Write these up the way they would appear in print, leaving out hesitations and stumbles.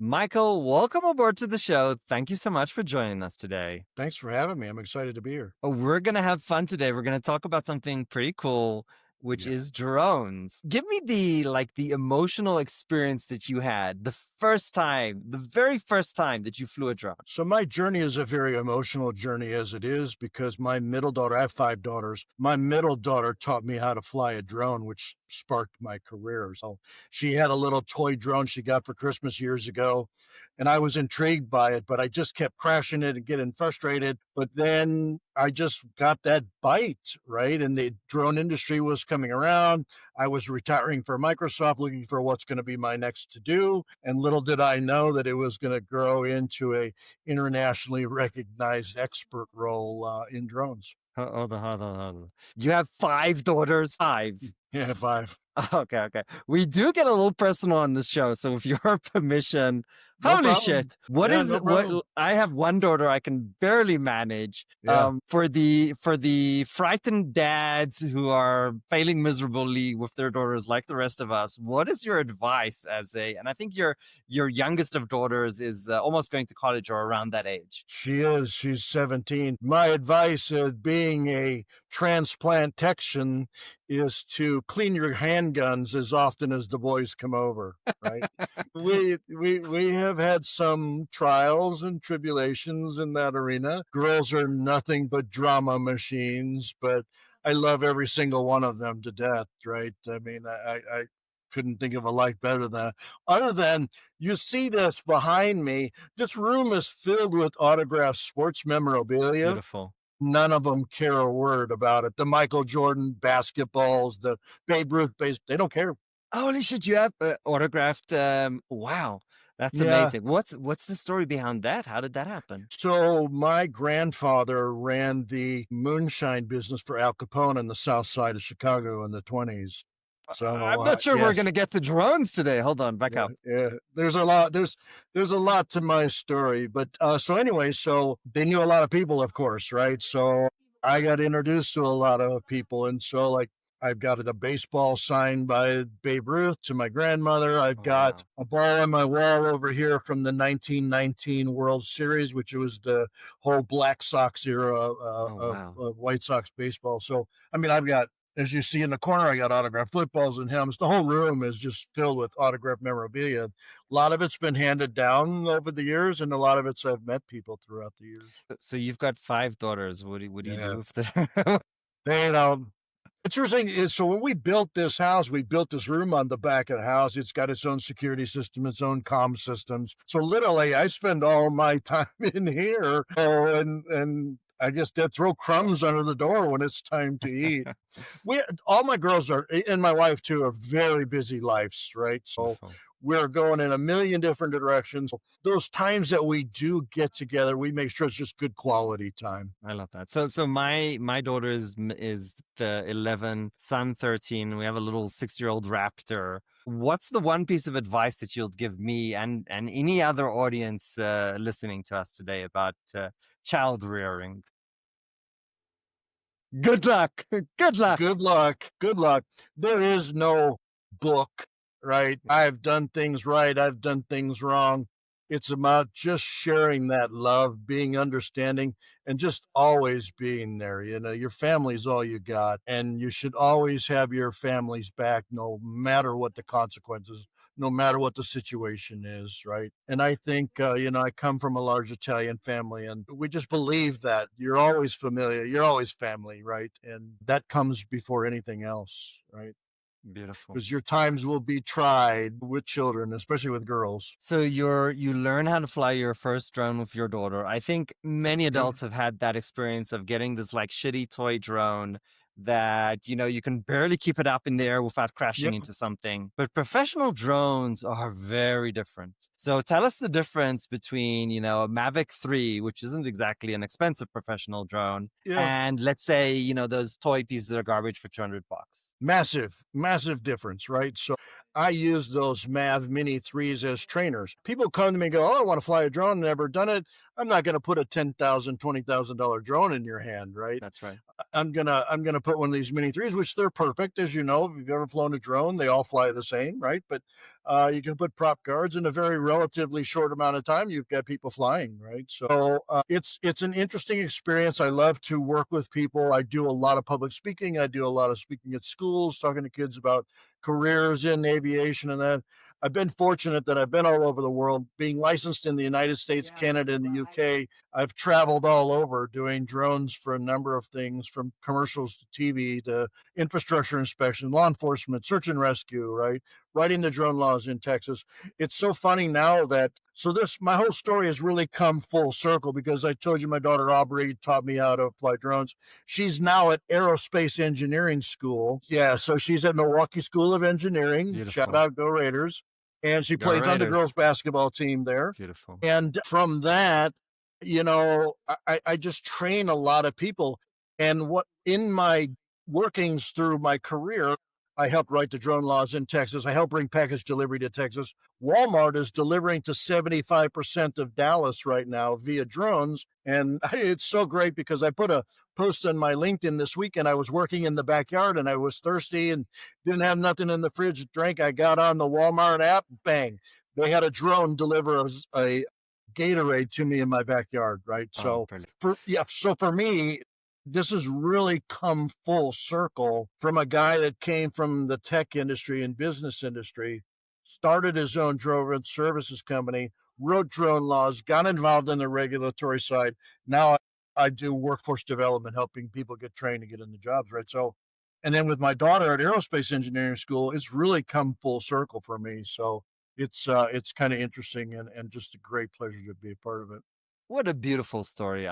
Michael, welcome aboard to the show. Thank you so much for joining us today. Thanks for having me. I'm excited to be here. We're going to have fun today. We're going to talk about something pretty cool, which Yeah. is drones. Give me the emotional experience that you had the first time, the very first time that you flew a drone. So my journey is a very emotional journey as it is because my middle daughter, I have five daughters. My middle daughter taught me how to fly a drone, which sparked my career. So she had a little toy drone she got for Christmas years ago, and I was intrigued by it, but I just kept crashing it and getting frustrated. But then I just got that bite, right? And the drone industry was coming around. I was retiring for Microsoft, looking for what's going to be my next to do. And little did I know that it was going to grow into a internationally recognized expert role in drones. Hold on. You have five daughters? Five. Yeah, five. Okay. We do get a little personal on this show, so with your permission, No holy problem. shit! What Yeah, is no problem. what? I have one daughter I can barely manage. Yeah. For the frightened dads who are failing miserably with their daughters, like the rest of us, what is your advice as a? And I think your youngest of daughters is almost going to college or around that age. She is. She's 17. My advice, being a transplantation, is to clean your handguns as often as the boys come over. Right? we have had some trials and tribulations in that arena. Girls are nothing but drama machines, but I love every single one of them to death. Right? I mean, I couldn't think of a life better than that. Other than you see this behind me, this room is filled with autographed sports memorabilia. Beautiful. None of them care a word about it. The Michael Jordan basketballs, the Babe Ruth base, they don't care. Holy shit! You have autographed. Wow, that's Yeah. amazing. What's the story behind that? How did that happen? So my grandfather ran the moonshine business for Al Capone in the South Side of Chicago in the 20s. I'm So not sure we're yes, going to get to drones today. Hold on, back yeah, up. yeah. There's a lot. There's a lot to my story, but so anyway, so they knew a lot of people, of course, right? So I got introduced to a lot of people, and so like I've got a baseball signed by Babe Ruth to my grandmother. I've Oh got wow. a ball on my wall over here from the 1919 World Series, which was the whole Black Sox era Oh wow. of White Sox baseball. So I mean, I've got, as you see in the corner, I got autographed footballs and helmets. The whole room is just filled with autographed memorabilia. A lot of it's been handed down over the years, and a lot of it's I've met people throughout the years. So you've got five daughters. What do you Yeah. do with the? They, interesting is, so when we built this house, we built this room on the back of the house. It's got its own security system, its own comm systems. So literally, I spend all my time in here, and I guess they throw crumbs under the door when it's time to eat. We all my girls are, and my wife too, are very busy lives, right? So Beautiful. we're going in a million different directions. Those times that we do get together, we make sure it's just good quality time. I love that. So my daughter is the 11, son 13. We have a little 6-year-old raptor. What's the one piece of advice that you'll give me and any other audience listening to us today about child rearing? Good luck. Good luck. Good luck. Good luck. There is no book, right? I've done things right. I've done things wrong. It's about just sharing that love, being understanding, and just always being there. You know, your family's all you got, and you should always have your family's back, no matter what the consequences, no matter what the situation is, right? And I think, I come from a large Italian family, and we just believe that you're always familiar, you're always family, right? And that comes before anything else, right? Beautiful. Because your times will be tried with children, especially with girls. So you learn how to fly your first drone with your daughter. I think many Yeah. adults have had that experience of getting this like shitty toy drone that you can barely keep it up in the air without crashing Yep. into something. But professional drones are very different. So tell us the difference between, a Mavic 3, which isn't exactly an expensive professional drone, Yeah. and let's say, those toy pieces that are garbage for $200. Massive, massive difference, right? So I use those Mav Mini 3s as trainers. People come to me and go, "Oh, I want to fly a drone, never done it." I'm not going to put a $10,000, $20,000 drone in your hand, right? That's right. I'm gonna put one of these mini threes, which they're perfect, as you know. If you've ever flown a drone, they all fly the same, right? But you can put prop guards in a very relatively short amount of time. You've got people flying, right? So it's an interesting experience. I love to work with people. I do a lot of public speaking. I do a lot of speaking at schools, talking to kids about careers in aviation and that. I've been fortunate that I've been all over the world, being licensed in the United States, Canada, and the UK. I've traveled all over doing drones for a number of things, from commercials to TV to infrastructure inspection, law enforcement, search and rescue, right? Writing the drone laws in Texas. It's so funny now that, so this, my whole story has really come full circle because I told you my daughter Aubrey taught me how to fly drones. She's now at aerospace engineering school. Yeah, so she's at Milwaukee School of Engineering. Shout Beautiful. out, go Raiders. And she Go plays on the girls Raiders. basketball team there. Beautiful. And from that, I just train a lot of people. And what in my workings through my career, I helped write the drone laws in Texas. I helped bring package delivery to Texas. Walmart is delivering to 75% of Dallas right now via drones. And it's so great because I put a post on my LinkedIn this weekend. I was working in the backyard and I was thirsty and didn't have nothing in the fridge to drink. I got on the Walmart app, bang. They had a drone deliver a Gatorade to me in my backyard, right? Oh, So brilliant. for me, this has really come full circle from a guy that came from the tech industry and business industry, started his own drone services company, wrote drone laws, got involved in the regulatory side. Now I do workforce development, helping people get trained to get into jobs, right? So, and then with my daughter at aerospace engineering school, it's really come full circle for me. So it's kind of interesting and just a great pleasure to be a part of it. What a beautiful story.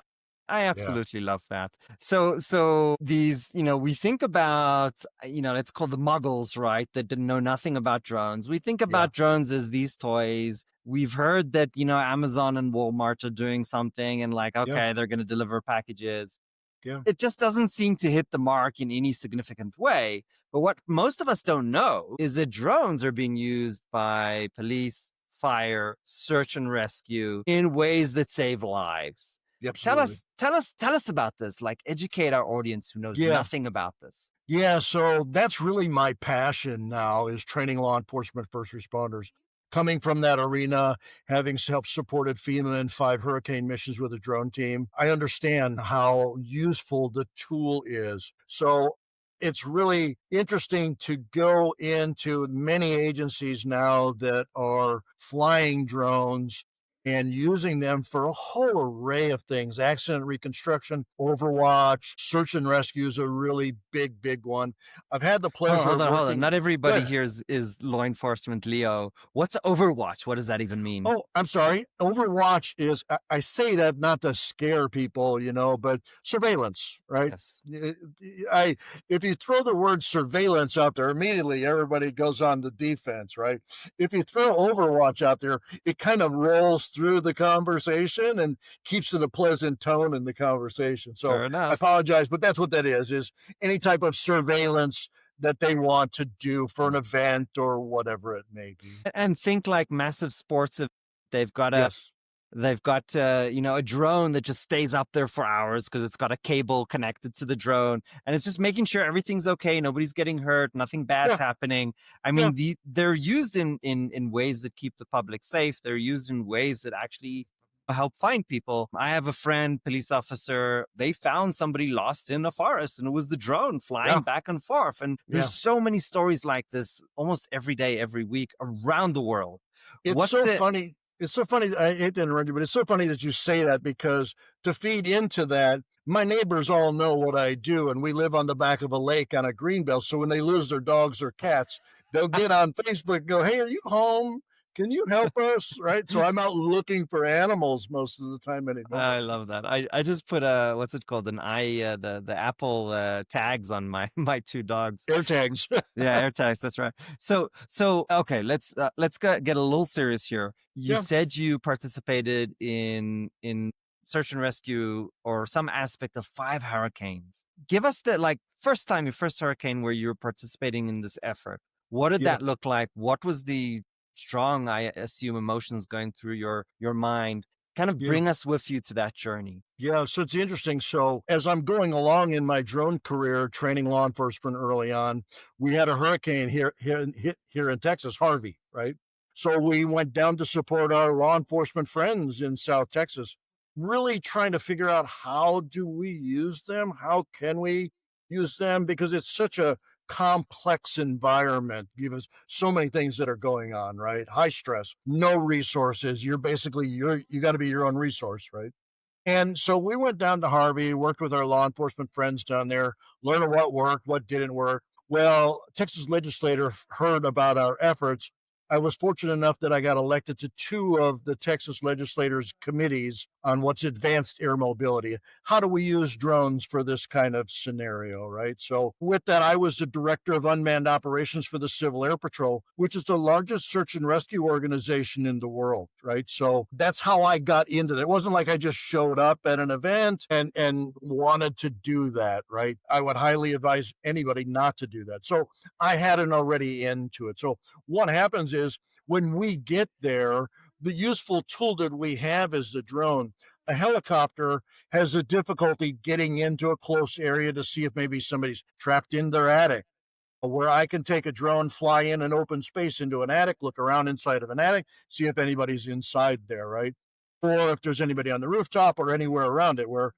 I Yeah, absolutely love that. So these, we think about, let's call the muggles, right? That didn't know nothing about drones. We think yeah, about drones as these toys. We've heard that, Amazon and Walmart are doing something and like, yeah, okay, they're going to deliver packages. yeah. It just doesn't seem to hit the mark in any significant way. But what most of us don't know is that drones are being used by police, fire, search and rescue in ways that save lives. Yeah, Tell absolutely. us, tell us, tell us about this. Like, educate our audience who knows Yeah, nothing about this. yeah. So that's really my passion now, is training law enforcement first responders. Coming from that arena, having helped supported FEMA in 5 hurricane missions with a drone team, I understand how useful the tool is. So it's really interesting to go into many agencies now that are flying drones and using them for a whole array of things. Accident reconstruction, overwatch, search and rescue is a really big one. I've had the Hold on, pleasure hold of on, hold on. working. Not Go everybody ahead. here is law enforcement, Leo. What's Overwatch? What does that even mean? Oh, I'm sorry. Overwatch is, I say that not to scare people, but surveillance, right? Yes. I if you throw the word surveillance out there, immediately everybody goes on the defense, right? If you throw Overwatch out there, it kind of rolls through the conversation and keeps it a pleasant tone in the conversation. So Fair I enough. apologize, but that's what that is any type of surveillance that they want to do for an Mm. event or whatever it may be. And think like massive sports. They've got a Yes. They've got, a drone that just stays up there for hours because it's got a cable connected to the drone, and it's just making sure everything's okay, nobody's getting hurt, nothing bad's Yeah. happening. I Yeah. mean, they're used in ways that keep the public safe. They're used in ways that actually help find people. I have a friend, police officer. They found somebody lost in a forest, and it was the drone Yeah. flying back and forth. And Yeah. there's so many stories like this almost every day, every week around the world. It's What's so the funny. It's so funny. I hate to interrupt you, but it's so funny that you say that because to feed into that, my neighbors all know what I do, and we live on the back of a lake on a green belt. So when they lose their dogs or cats, they'll get on Facebook and go, "Hey, are you home? Can you help us?" Right. So I'm out looking for animals most of the time I anymore. love that. I just put what's it called? The Apple tags on my my two dogs. Air tags. Yeah, air tags. That's right. So okay, let's get a little serious here. You Yeah. said you participated in search and rescue or some aspect of 5 hurricanes. Give us the like first time, your first hurricane where you were participating in this effort. What did Yeah. that look like? What was the strong, I assume, emotions going through your mind? Kind of Yeah. bring us with you to that journey. Yeah, so it's interesting. So as I'm going along in my drone career, training law enforcement early on, we had a hurricane here in Texas, Harvey, right? So we went down to support our law enforcement friends in South Texas, really trying to figure out how do we use them? How can we use them? Because it's such a complex environment. Because so many things that are going on, right? High stress, no resources. You got to be your own resource, right? And so we went down to Harvey, worked with our law enforcement friends down there, learning what worked, what didn't work. Well, Texas legislator heard about our efforts. I was fortunate enough that I got elected to two of the Texas legislators' committees on what's advanced air mobility. How do we use drones for this kind of scenario, right? So, with that, I was the director of unmanned operations for the Civil Air Patrol, which is the largest search and rescue organization in the world, right? So, that's how I got into it. It wasn't like I just showed up at an event and wanted to do that, right? I would highly advise anybody not to do that. So, I had an already into it. So, what happens is when we get there, the useful tool that we have is the drone. A helicopter has a difficulty getting into a close area to see if maybe somebody's trapped in their attic. Where I can take a drone, fly in an open space into an attic, look around inside of an attic, see if anybody's inside there, right? Or if there's anybody on the rooftop or anywhere around it, where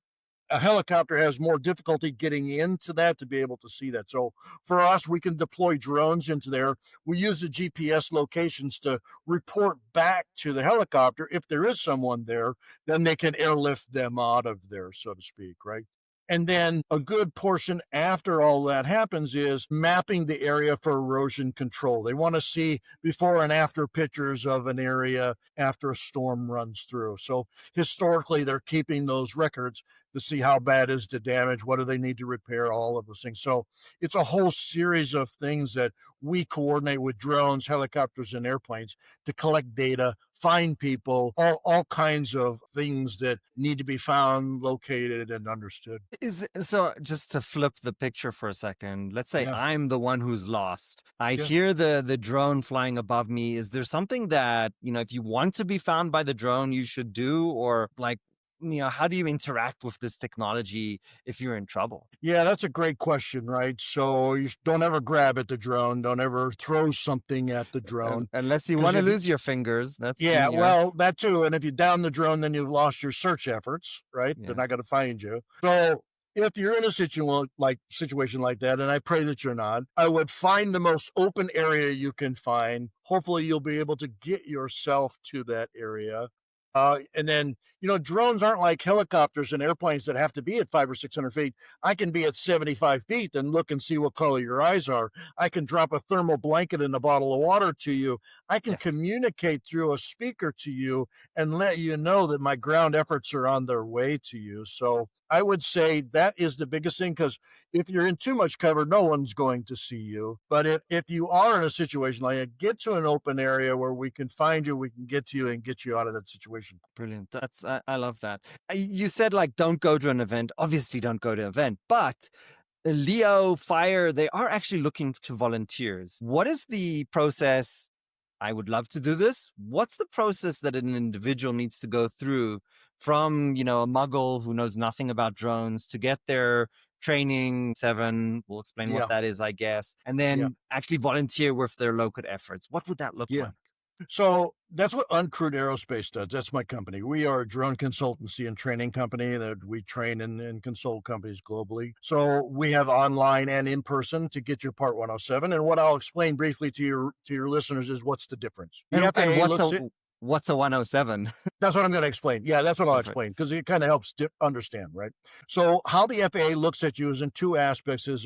a helicopter has more difficulty getting into that to be able to see that. So for us, we can deploy drones into there. We use the GPS locations to report back to the helicopter. If there is someone there, then they can airlift them out of there, so to speak, right? And then a good portion after all that happens is mapping the area for erosion control. They want to see before and after pictures of an area after a storm runs through. So historically, they're keeping those records to see how bad is the damage, what do they need to repair, all of those things. So it's a whole series of things that we coordinate with drones, helicopters, and airplanes to collect data, find people, all kinds of things that need to be found, located, and understood. Is so just to flip the picture for a second, let's say Yeah. I'm the one who's lost. I Yeah. hear the drone flying above me. Is there something that, if you want to be found by the drone, you should do? Or like, how do you interact with this technology if you're in trouble? Yeah, that's a great question, right? So don't ever grab at the drone. Don't ever throw something at the drone. Unless you Because want to if lose your fingers, that's Yeah, yeah, well, that too, and if you down the drone, then you've lost your search efforts, right? They're yeah. not gonna find you. So, if you're in a situation like that, and I pray that you're not, I would find the most open area you can find. Hopefully, you'll be able to get yourself to that area. And then, drones aren't like helicopters and airplanes that have to be at 5 or 600 feet. I can be at 75 feet and look and see what color your eyes are. I can drop a thermal blanket in a bottle of water to you. I can Yes. communicate through a speaker to you and let you know that my ground efforts are on their way to you. So I would say that is the biggest thing because if you're in too much cover, no one's going to see you. But if you are in a situation like that, get to an open area where we can find you, we can get to you and get you out of that situation. Brilliant. I love that. You said like don't go to an event. Obviously, don't go to an event, but Leo Fire, they are actually looking to volunteers. What is the process? I would love to do this. What's the process that an individual needs to go through from, a muggle who knows nothing about drones to get their training seven? We'll explain what Yeah, that is, I guess, and yeah, then actually volunteer with their local efforts. What would that look yeah. like? So that's what Uncrewed Aerospace does. That's my company. We are a drone consultancy and training company that we train and consult companies globally. So we have online and in person to get your Part 107. And what I'll explain briefly to your listeners is what's the difference. The And FAA looks at what's a 107? That's what I'm going to explain. Yeah, that's what I'll Go for it. explain because it kind of helps understand, right? So, how the FAA looks at you is in two aspects as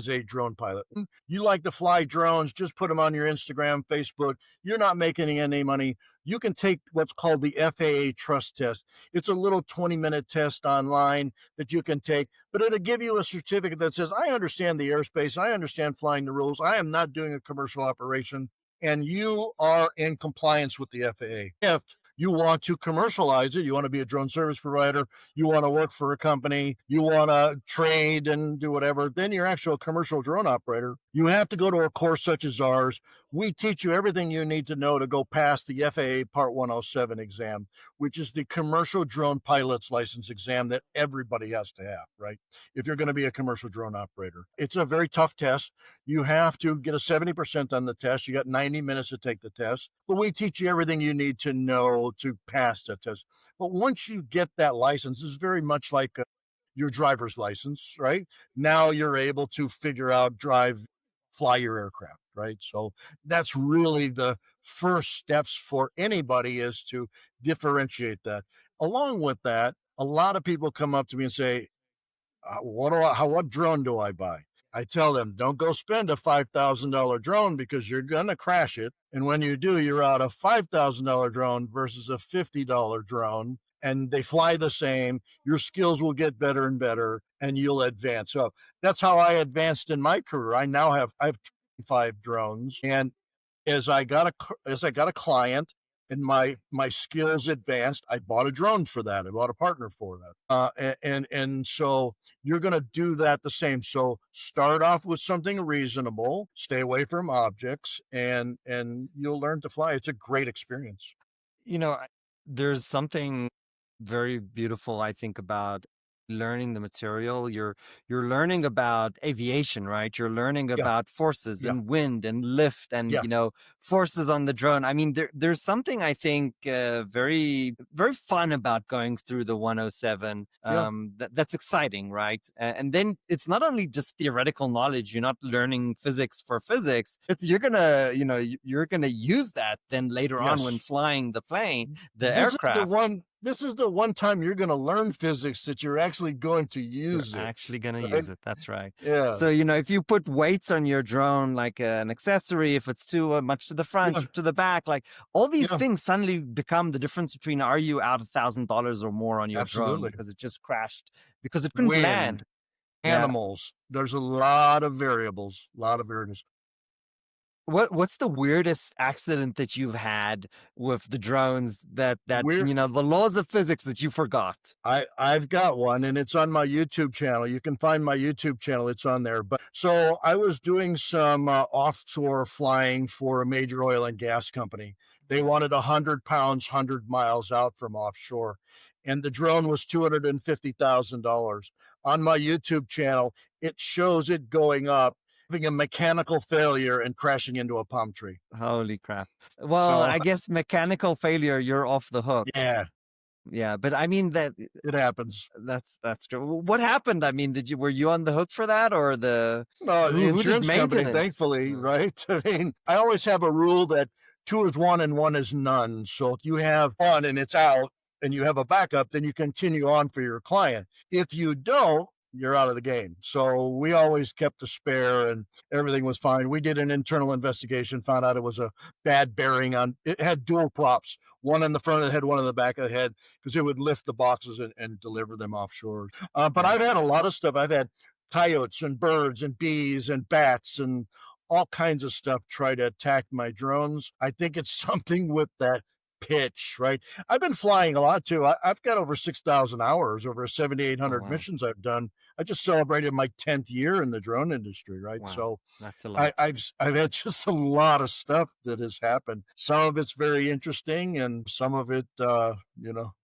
a drone pilot. You like to fly drones, just put them on your Instagram, Facebook. You're not making any money. You can take what's called the FAA trust test. It's a little 20-minute test online that you can take, but it'll give you a certificate that says, I understand the airspace. I understand flying the rules. I am not doing a commercial operation. And you are in compliance with the FAA. If you want to commercialize it, you want to be a drone service provider, you want to work for a company, you want to trade and do whatever, then you're actually a commercial drone operator. You have to go to a course such as ours. We teach you everything you need to know to go past the FAA Part 107 exam, which is the commercial drone pilot's license exam that everybody has to have, right? If you're going to be a commercial drone operator, it's a very tough test. You have to get a 70% on the test. You got 90 minutes to take the test, but we teach you everything you need to know to pass that test. But once you get that license, it's very much like your driver's license, right? Now you're able to figure out, drive, fly your aircraft, right? So that's really the first steps for anybody, is to differentiate that. Along with that, a lot of people come up to me and say, what drone do I buy? I tell them, don't go spend a $5,000 drone because you're going to crash it. And when you do, you're out a $5,000 drone versus a $50 drone, and they fly the same. Your skills will get better and better, and you'll advance. So that's how I advanced in my career. I have 25 drones, and as I got a client and my skills advanced, I bought a drone for that. I bought a partner for that. And so you're going to do that the same. So start off with something reasonable, stay away from objects, and you'll learn to fly. It's a great experience. You know, there's something very beautiful, I think, about learning the material. You're learning about aviation, right? You're learning Yeah, about forces yeah, and wind and lift and, yeah, forces on the drone. I mean, there's something I think very very fun about going through the 107. yeah. That's exciting, right? And then it's not only just theoretical knowledge. You're not learning physics for physics. It's you're gonna, you're gonna use that then later on when Yes. flying the plane, the This is the aircraft. one this is the one time you're going to learn physics that you're actually going to You're use it, actually gonna right? use it. That's right. Yeah. So, if you put weights on your drone, like an accessory, if it's too much to the front, Yeah. to the back, like all these Yeah. things suddenly become the difference between are you out $1,000 or more on your drone Absolutely. because it just crashed because it couldn't Wind, land. Yeah. animals. There's a lot of variables, a lot of variables. What's the weirdest accident that you've had with the drones that We're the laws of physics that you forgot? I've got one, and it's on my YouTube channel. You can find my YouTube channel, it's on there. But so I was doing some offshore flying for a major oil and gas company. They wanted 100 pounds, 100 miles out from offshore, and the drone was $250,000. On my YouTube channel, it shows it going up, having a mechanical failure and crashing into a palm tree. Holy crap. Well, So I guess mechanical failure, you're off the hook. yeah, Yeah, but I mean it happens. that's true. What happened? I mean, were you on the hook for that or No, the who did insurance company, maintenance? thankfully, right? I mean, I always have a rule that two is one and one is none. So if you have one and it's out and you have a backup, then you continue on for your client. If you don't, you're out of the game. So we always kept a spare and everything was fine. We did an internal investigation, found out it was a bad bearing on it, had dual props, one in the front of the head, one in the back of the head, because it would lift the boxes and deliver them offshore. But Yeah. I've had a lot of stuff. I've had coyotes and birds and bees and bats and all kinds of stuff try to attack my drones. I think it's something with that pitch, right? I've been flying a lot too. I've got over 6,000 hours, over Oh 7,800 wow. missions I've done. I just celebrated my 10th year in the drone industry, right? Wow. So That's a lot. I've had just a lot of stuff that has happened. Some of it's very interesting, and some of it,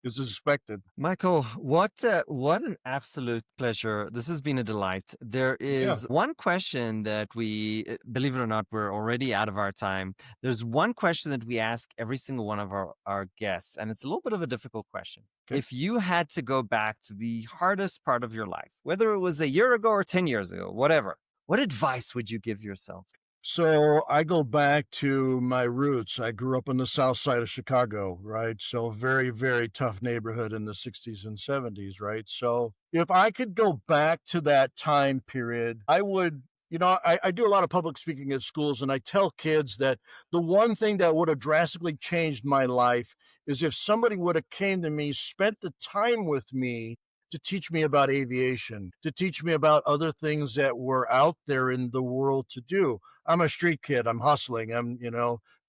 is expected. Michael, what an absolute pleasure. This has been a delight. There Yeah. is one question that believe it or not, we're already out of our time. There's one question that we ask every single one of our guests, and it's a little bit of a difficult question. Okay. If you had to go back to the hardest part of your life, whether it was a year ago or 10 years ago, whatever, what advice would you give yourself? So I go back to my roots. I grew up on the south side of Chicago, right? So very, very tough neighborhood in the 60s and 70s, right? So if I could go back to that time period, I would, I do a lot of public speaking at schools, and I tell kids that the one thing that would have drastically changed my life is if somebody would have came to me, spent the time with me to teach me about aviation, to teach me about other things that were out there in the world to do. I'm a street kid. I'm hustling. I'm,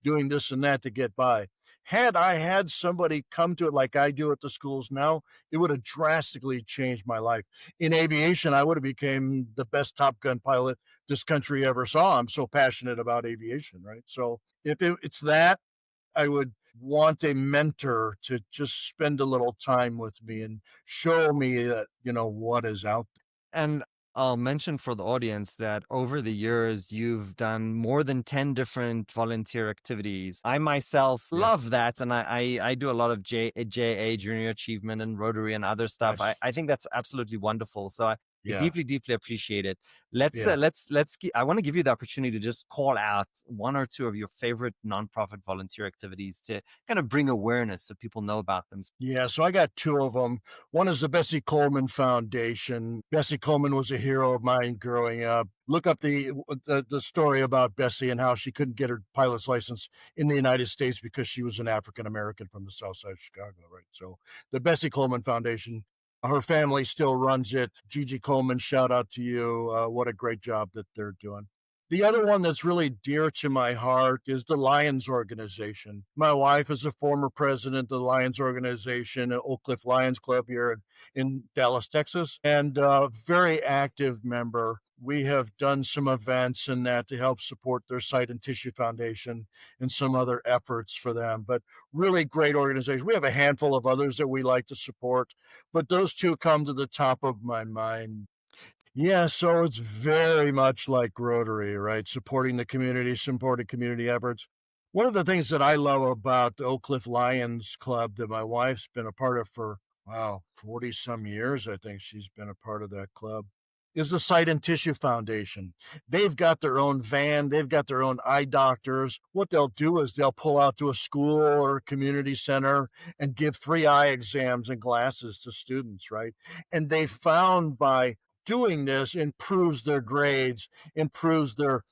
doing this and that to get by. Had I had somebody come to it like I do at the schools now, it would have drastically changed my life. In aviation, I would have became the best Top Gun pilot this country ever saw. I'm so passionate about aviation, right? So if it's that, I would want a mentor to just spend a little time with me and show me that, what is out And I'll mention for the audience that over the years, you've done more than 10 different volunteer activities. I myself there. Yeah. love that. And I do a lot of JA, Junior Achievement, and Rotary and other stuff. I, Nice. I think that's absolutely wonderful. So I Yeah. deeply, deeply appreciate it. Yeah. I want to give you the opportunity to just call out one or two of your favorite nonprofit volunteer activities to kind of bring awareness so people know about them. Yeah, so I got two of them. One is the Bessie Coleman Foundation. Bessie Coleman was a hero of mine growing up. Look up the story about Bessie and how she couldn't get her pilot's license in the United States because she was an African American from the South Side of Chicago, right? So the Bessie Coleman Foundation, her family still runs it. Gigi Coleman, shout out to you. What a great job that they're doing. The other one that's really dear to my heart is the Lions organization. My wife is a former president of the Lions organization at Oak Cliff Lions Club here in Dallas, Texas, and a very active member. We have done some events in that to help support their Sight and Tissue Foundation and some other efforts for them. But really great organization. We have a handful of others that we like to support, but those two come to the top of my mind. Yeah, so it's very much like Rotary, right? Supporting the community, supporting community efforts. One of the things that I love about the Oak Cliff Lions Club that my wife's been a part of for, wow, 40 some years, I think she's been a part of that club, is the Sight and Tissue Foundation. They've got their own van, they've got their own eye doctors. What they'll do is they'll pull out to a school or a community center and give free eye exams and glasses to students, right? And they found by doing this improves their grades, improves their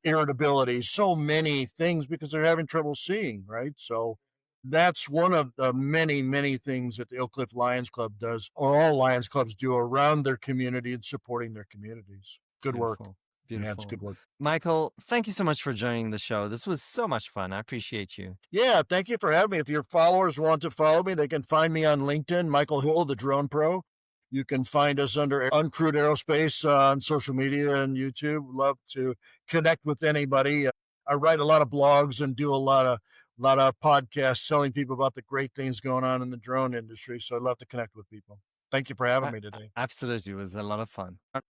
irritability, so many things because they're having trouble seeing, right? So that's one of the many, many things that the Oak Cliff Lions Club does, or all Lions Clubs do around their community and supporting their communities. Good work. Beautiful. Yeah, it's Beautiful. good work. Michael, thank you so much for joining the show. This was so much fun. I appreciate you. Yeah, thank you for having me. If your followers want to follow me, they can find me on LinkedIn, Michael Hill, the Drone Pro. You can find us under Uncrewed Aerospace on social media and YouTube. Love to connect with anybody. I write a lot of blogs and do a lot of podcasts telling people about the great things going on in the drone industry. So I'd love to connect with people. Thank you for having me today. Absolutely. It was a lot of fun.